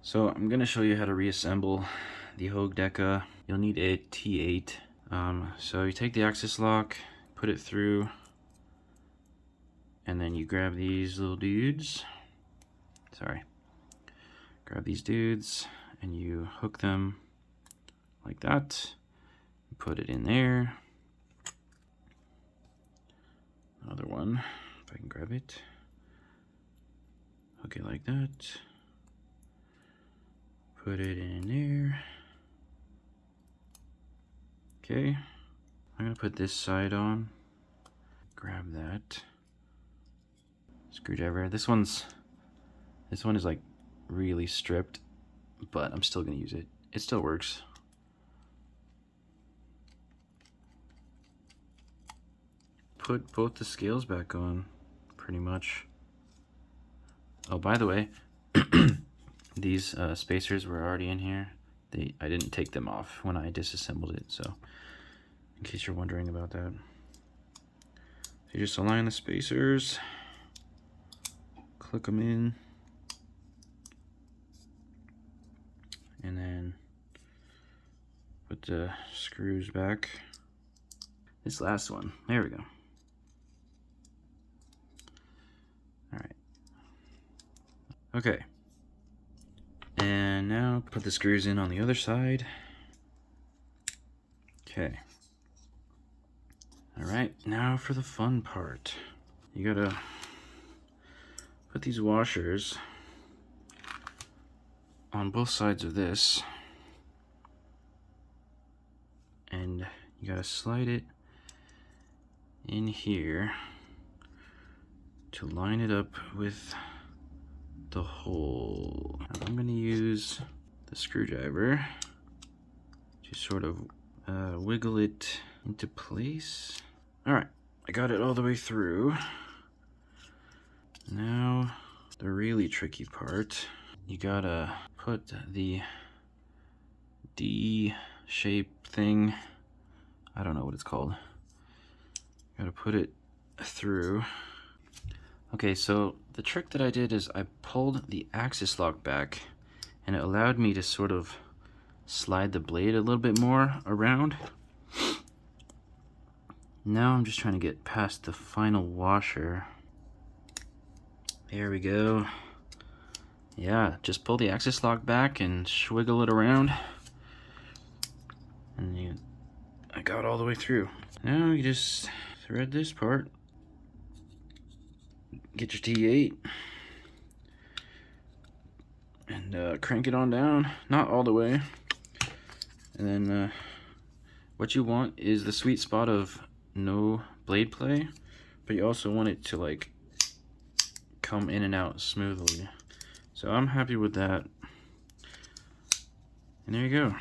So I'm gonna show you how to reassemble the Hogue Deka. You'll need a T8. So you take the axis lock, put it through, and then you grab these little dudes. Grab these dudes and you hook them like that. Put it in there. Another one, if I can grab it. Hook it like that. Put it in there. Okay, I'm gonna put this side on. Grab that screwdriver. This one is like really stripped, but I'm still gonna use it. It still works. Put both the scales back on, pretty much. Oh, by the way, these spacers were already in here. I didn't take them off when I disassembled it, so in case you're wondering about that. So you just align the spacers, click them in, and then put the screws back. This last one, there we go. All right. Okay. And now put the screws in on the other side. Okay. All right, now for the fun part. You gotta put these washers on both sides of this, and you gotta slide it in here to line it up with the hole. I'm gonna use the screwdriver to sort of wiggle it into place. All right, I got it all the way through. Now the really tricky part, you gotta put the D shape thing, I don't know what it's called, gotta put it through. Okay, so the trick that I did is I pulled the axis lock back and it allowed me to sort of slide the blade a little bit more around. Now I'm just trying to get past the final washer. There we go. Yeah, just pull the axis lock back and swiggle it around. And I got all the way through. Now you just thread this part. Get your T8 and crank it on down, not all the way. And then what you want is the sweet spot of no blade play, but you also want it to like come in and out smoothly. So I'm happy with that. And there you go.